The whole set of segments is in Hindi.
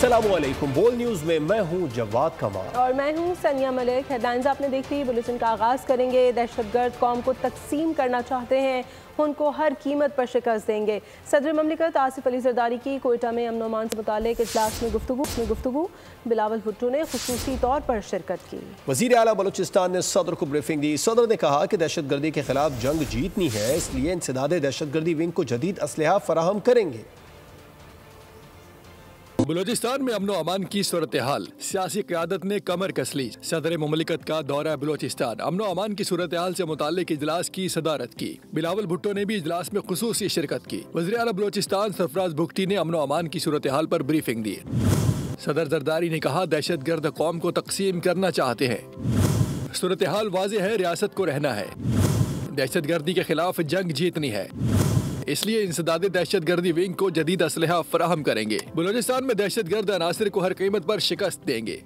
अस्सलामुअलैकुम। बोल न्यूज़ में मैं हूँ जवाद कमाल और मैं हूँ सनिया मलिक। हेडलाइंस आपने देख ली। बुलेटिन का आगाज़ करेंगे। दहशतगर्द कौम को तकसीम करना चाहते हैं, उनको हर कीमत पर शिकस्त देंगे। सदर ममलिकत आसिफ अली जरदारी की कोयटा में अमन अमान से मुतालिक इजलास में गुफ्तगू बिलावल भुट्टो ने खुसूसी तौर पर शिरकत की। वज़ीर आला बलूचिस्तान ने सदर को ब्रीफिंग दी। सदर ने कहा कि दहशतगर्दी के खिलाफ जंग जीतनी है, इसलिए इंसदाद दहशतगर्दी विंग को जदीद असलहा फराहम करेंगे। बलूचिस्तान में अमन अमान की सूरत हाल, सियासी क़यादत ने कमर कस ली। सदर मुमलिकत का दौरा बलूचिस्तान अमन अमान की सूरत हाल से मुताल्लिक इजलास की सदारत की। बिलावल भुट्टो ने भी इजलास में खुसूसी शिरकत की। वज़ीर आला बलूचिस्तान सरफराज भुगटी ने अमन अमान की सूरत हाल पर ब्रीफिंग दी। सदर जरदारी ने कहा, दहशतगर्द कौम को तकसीम करना चाहते हैं। सूरत हाल वाज़ेह है, रियासत को रहना है, दहशतगर्दी के खिलाफ जंग जीतनी है, इसलिए इंसदाद दहशतगर्दी विंग को जदीद असलहा फराहम करेंगे। बलूचिस्तान में दहशतगर्द अनासिर को हर कीमत पर शिकस्त देंगे।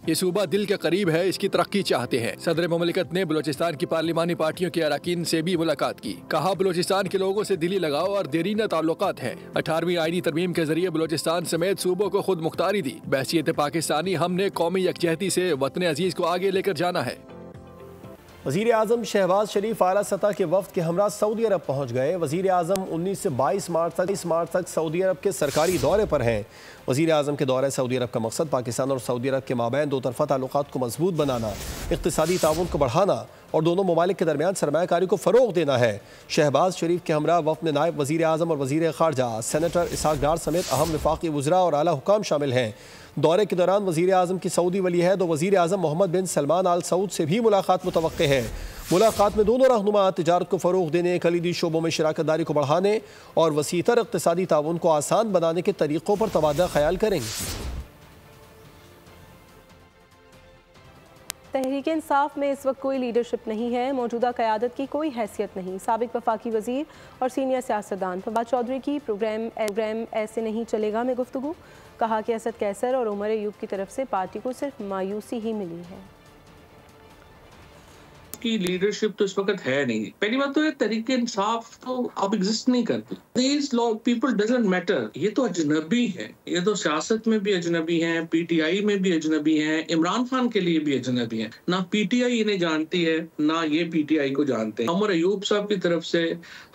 ये सूबा दिल के करीब है, इसकी तरक्की चाहते हैं। सदर मुमलिकत ने बलूचिस्तान की पार्लिमानी पार्टियों के अरकान से भी मुलाकात की। कहा, बलूचिस्तान के लोगों से दिली लगाव और देरीना ताल्लुकात हैं। 18वीं आईनी तरमीम के जरिए बलूचिस्तान समेत सूबों को खुद मुख्तारी दी। बहसीयत पाकिस्तानी हमने कौमी यकजहती से वतन अजीज को आगे लेकर जाना है। वज़ीर आज़म शहबाज शरीफ आला सतह के वफ्द के हमरा सऊदी अरब पहुँच गए। वज़ीर आज़म 19 से 22 मार्च तक सऊदी अरब के सरकारी दौरे पर हैं। वज़ीर आज़म के दौरे सऊदी अरब का मकसद पाकिस्तान और सऊदी अरब के माबैन दो तरफ़ा ताल्लुकात को मजबूत बनाना, इक़्तिसादी ताउन को बढ़ाना और दोनों ममालिक के दरमियान सरमायाकारी को फ़रोग़ देना है। शहबाज शरीफ के हमरा वफ़द में नायब वज़ीर आज़म और वज़ीर ख़ारजा सेनेटर इसहाक़ डार समेत अहम वफ़ाक़ी वज़रा और आला हुकाम शामिल हैं। दौरे के दौरान वज़ीर आज़म की सऊदी वली अहद और वज़ीर आज़म मोहम्मद बिन सलमान आल सऊद से भी मुलाकात मुतवक्के है। मुलाकात में दोनों रहनुमा तिजारत को फ़रोग़ देने, कलीदी शोबों में शराकत दारी को बढ़ाने और वसीतर इक़्तिसादी ताउन को आसान बनाने के तरीक़ों पर तबादला ख़याल करेंगे। तहरीक इंसाफ में इस वक्त कोई लीडरशिप नहीं है, मौजूदा क़यादत की कोई हैसियत नहीं। साबिक़ वफाकी वज़ीर और सीनियर सियासतदान फवाद चौधरी की प्रोग्राम ऐसे नहीं चलेगा में गुफ्तगू। कहा कि असद कैसर और उमर अयूब की तरफ से पार्टी को सिर्फ मायूसी ही मिली है। की लीडरशिप तो इस वक्त है नहीं। पहली बात तो है, तरीके इंसाफ तो अब एग्जिस्ट नहीं करती। These people doesn't matter। ये तो अजनबी है, ये तो सियासत में भी अजनबी हैं, पीटीआई में भी अजनबी हैं, इमरान खान के लिए भी अजनबी हैं। ना पीटीआई इन्हें जानती है, ना ये पीटीआई को जानते हैं। उमर अयूब साहब की तरफ से,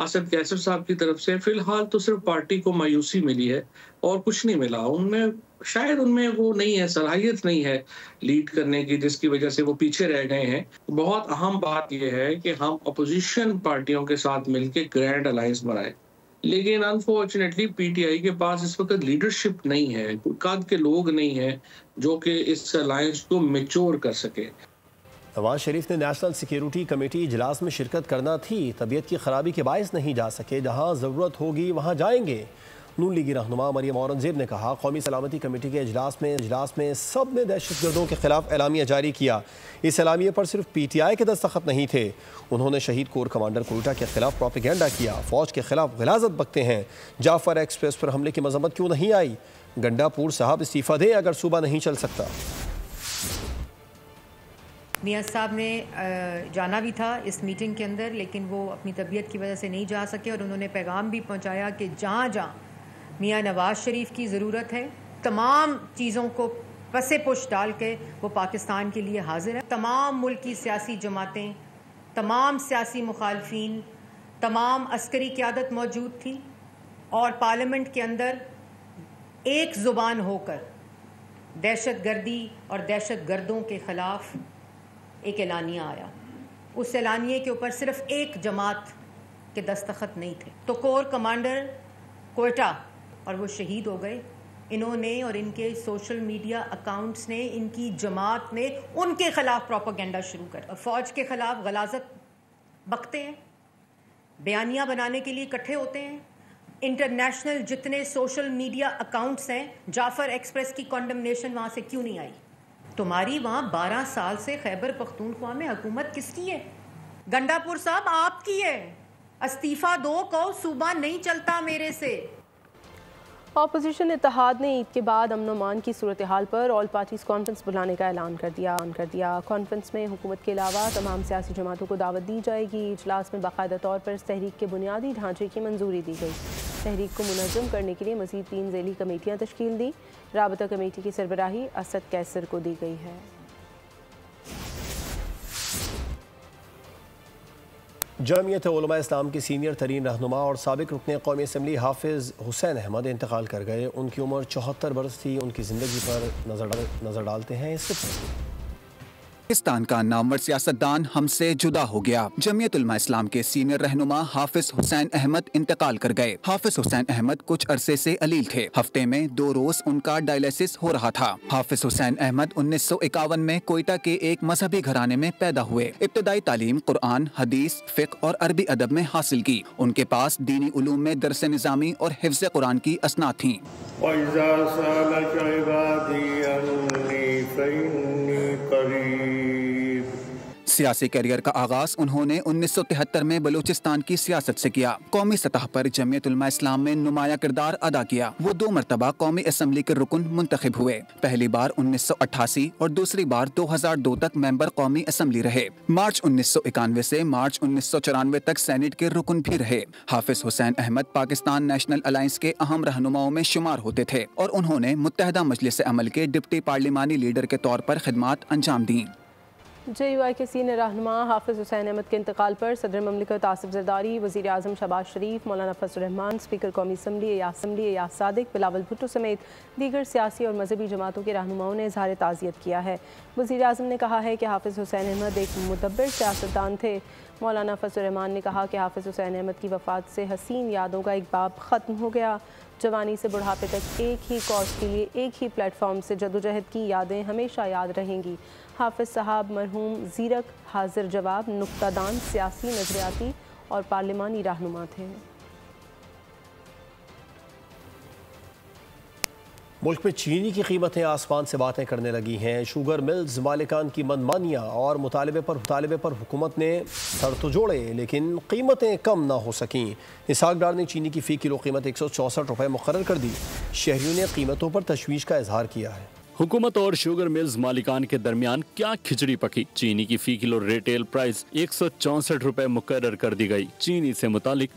असद कैसर साहब की तरफ से फिलहाल तो सिर्फ पार्टी को मायूसी मिली है और कुछ नहीं मिला। उनमें शायद उनमें वो नहीं है, सलाहियत नहीं है लीड करने की, जिसकी वजह से वो पीछे रह गए हैं। बहुत अहम बात यह है कि हम अपोजिशन पार्टियों के साथ मिलकर ग्रैंड अलायंस बनाए, लेकिन अनफॉर्चुनेटली पीटीआई के पास इस वक्त लीडरशिप नहीं है, कद के लोग नहीं है जो कि इस अलायंस को मैच्योर कर सके। नवाज शरीफ ने नेशनल सिक्योरिटी कमेटी इजलास में शिरकत करना थी, तबीयत की खराबी के बायस नहीं जा सके। जहाँ ज़रूरत होगी वहाँ जाएंगे। नून लीगी रहनुमा मरियम औरंगजेब ने कहा, कौमी सलामती कमेटी के इजलास में सब ने दहशतगर्दों के खिलाफ एलामिया जारी किया। इस एलामिया पर सिर्फ पीटीआई के दस्तखत नहीं थे। उन्होंने शहीद कोर कमांडर कोयटा के खिलाफ प्रोपेगेंडा किया, फौज के खिलाफ गिलाजत बकते हैं। जाफर एक्सप्रेस पर हमले की मजम्मत क्यों नहीं आई? गंडापुर साहब इस्तीफा दें अगर सूबा नहीं चल सकता। मियाँ साहब ने जाना भी था इस मीटिंग के अंदर, लेकिन वो अपनी तबीयत की वजह से नहीं जा सके और उन्होंने पैगाम भी पहुँचाया कि जहाँ जहाँ मियाँ नवाज शरीफ की ज़रूरत है, तमाम चीज़ों को पसे पुश डाल के वो पाकिस्तान के लिए हाजिर है। तमाम मुल्क की सियासी जमातें, तमाम सियासी मुखालफीन, तमाम अस्करी क़यादत मौजूद थी और पार्लियामेंट के अंदर एक ज़ुबान होकर दहशत गर्दी और दहशत गर्दों के ख़िलाफ़ एक एलानिया आया। उस एलानिए के ऊपर सिर्फ एक जमात के दस्तखत नहीं थे। तो कोर कमांडर कोयटा और वो शहीद हो गए। इन्होंने और इनके सोशल मीडिया अकाउंट्स ने, इनकी जमात ने उनके खिलाफ प्रोपेगेंडा शुरू कर, फौज के खिलाफ गलाजत बकते हैं, बयानियां बनाने के लिए इकट्ठे होते हैं। इंटरनेशनल जितने सोशल मीडिया अकाउंट्स हैं, जाफर एक्सप्रेस की कॉन्डमनेशन वहाँ से क्यों नहीं आई? तुम्हारी वहाँ 12 साल से खैबर पख्तूनख्वा में हुकूमत किसकी है? गंडापुर साहब आपकी है। इस्तीफा दो, कहो सूबा नहीं चलता मेरे से। अपोजिशन इत्तेहाद ने ईद के बाद अमन अमान की सूरत हाल पर ऑल पार्टीज कॉन्फ्रेंस बुलाने का ऐलान कर दिया। कॉन्फ्रेंस में हुकूमत के अलावा तमाम सियासी जमातों को दावत दी जाएगी। इजलास में बाकायदा तौर पर इस तहरीक के बुनियादी ढांचे की मंजूरी दी गई। तहरीक को मुनज़्ज़म करने के लिए मज़ीद 3 ज़ैली कमेटियाँ तश्कील दी। राबता कमेटी की सरबराही असद कैसर को दी गई है। जमीयत उलमा इस्लाम के सीनियर तरीन रहनुमा और साबिक रुकन कौमी असम्बली हाफिज़ हुसैन अहमद इंतकाल कर गए। उनकी उम्र 74 बरस थी। उनकी ज़िंदगी पर नज़र डालते हैं इस रिपोर्ट। पाकिस्तान का नामवर सियासतदान हमसे जुदा हो गया। जमीयत उलमा इस्लाम के सीनियर रहनुमा हाफिज हुसैन अहमद इंतकाल कर गए। हाफिज हुसैन अहमद कुछ अरसे से अलील थे। हफ्ते में 2 रोज उनका डायलिसिस हो रहा था। हाफिज हुसैन अहमद 1951 में कोयटा के एक मजहबी घराने में पैदा हुए। इब्तदाई तालीम कुरान, हदीस, फिक़्ह और अरबी अदब में हासिल की। उनके पास दीनी उलूम में दरस निज़ामी और हिफ्ज़ कुरान की असनाद थीं। सियासी करियर का आगाज उन्होंने 1973 में बलूचिस्तान की सियासत से किया। कौमी सतह पर जमीयत उलमा इस्लाम में नुमाया किरदार अदा किया। वो 2 मरतबा कौमी असम्बली के रुकन मुंतखब हुए। पहली बार 1988 और दूसरी बार 2002 तक मेंबर कौमी असम्बली रहे। मार्च 1991 से मार्च 1994 तक सेनेट के रुकन भी रहे। हाफिज हुसैन अहमद पाकिस्तान नेशनल अलायंस के अहम रहनुमाओं में शुमार होते थे और उन्होंने मुत्तहदा मजलिस अमल के डिप्टी पार्लिमानी लीडर के तौर पर खिदमात अंजाम दी। JUI के सीनियर रहनुमा हाफिज हुसैन अहमद के इंतकाल पर सदर ममलिकत आसिफ जरदारी, वज़ीर आज़म शहबाज शरीफ, मौलाना फजल रहमान, स्पीकर कौमी असम्बली एयाज सादिक, बिलावल भुट्टो समेत दीगर सियासी और मजहबी जमातों के रहनुमाओं ने इज़हार ताज़ियत किया है। वज़ीर आज़म ने कहा है कि हाफिज हुसैन अहमद एक मुदब्बिर सियासतदान थे। मौलाना फजल रहमान ने कहा कि हाफिज हुसैन अहमद की वफ़ात से हसीन यादों का एक बाब ख़त्म हो गया। जवानी से बुढ़ापे तक एक ही कॉज के लिए एक ही प्लेटफॉर्म से जदोजहद की यादें हमेशा याद रहेंगी। हाफिज साहब मरहूम ज़ीरक, हाजिर जवाब, नुक्तादान, सियासी, नजरियाती और पार्लिमानी रहनुमा थे। मुल्क में चीनी की कीमतें आसमान से बातें करने लगी हैं। शुगर मिल्स मालिकान की मनमानियाँ और मुतालबे पर हुकूमत ने सर तो जोड़े, लेकिन कीमतें कम ना हो सकीं। इसहाक डार ने चीनी की फ़ी किलो कीमत 164 रुपये मुकर्रर कर दी। शहरियों ने कीमतों पर तशवीश का इजहार किया है। हुकूमत और शुगर मिल्स मालिकान के दरमियान क्या खिचड़ी पकी। चीनी की फ़ी किलो रिटेल प्राइस 164 रुपये मुकर्रर कर दी गई। चीनी से मुतालिक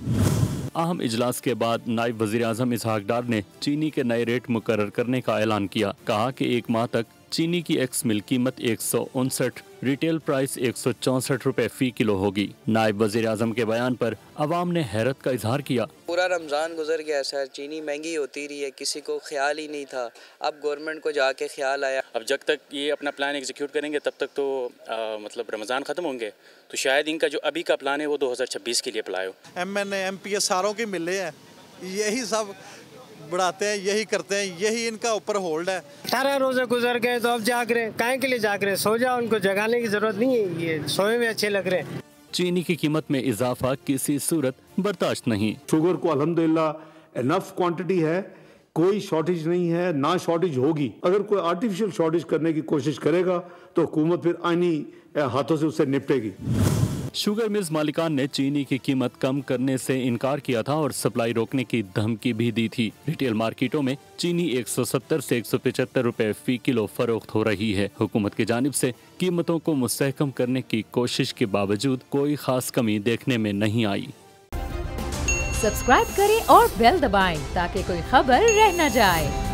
अहम इजलास के बाद नायब वज़ीर आज़म इसहाक डार ने चीनी के नए रेट मुकर्रर करने का ऐलान किया। कहा कि 1 माह तक चीनी की एक्स मिल कीमत 159, रिटेल प्राइस 164 रुपये फ़ी किलो होगी। नायब वज़ीर आज़म के बयान पर अवाम ने हैरत का इजहार किया। पूरा रमज़ान गुजर गया सर, चीनी महंगी होती रही है, किसी को ख्याल ही नहीं था। अब गवर्नमेंट को जाके ख्याल आया। अब जब तक ये अपना प्लान एग्जीक्यूट करेंगे तब तक तो मतलब रमज़ान ख़त्म होंगे, तो शायद इनका जो अभी का प्लान है वो 2026 के लिए अप्लाई हो। MNA MPS सारों की मिले हैं, यही सब बढ़ाते हैं, यही करते हैं, यही इनका ऊपर होल्ड है। 18 रोजे गुजर गए तो अब जाग रहे, काहे के लिए जाग रहे? सो जाओ, उनको जगाने की जरूरत नहीं है, ये सोए में अच्छे लग रहे हैं। चीनी की कीमत में इजाफा किसी सूरत बर्दाश्त नहीं। शुगर को अल्हम्दुलिल्लाह इनफ क्वांटिटी है, कोई शॉर्टेज नहीं है, ना शॉर्टेज होगी। अगर कोई आर्टिफिशियल शॉर्टेज करने की कोशिश करेगा तो हुकूमत फिर आईनी हाथों से उससे निपटेगी। शुगर मिल्स मालिकान ने चीनी की कीमत कम करने से इनकार किया था और सप्लाई रोकने की धमकी भी दी थी। रिटेल मार्केटों में चीनी 170 से 175 रुपए फ़ी किलो फरोख्त हो रही है। हुकूमत की जानिब से कीमतों को मुस्तहकम करने की कोशिश के बावजूद कोई खास कमी देखने में नहीं आई। सब्सक्राइब करें और बेल दबाएं ताकि कोई खबर रह न जाए।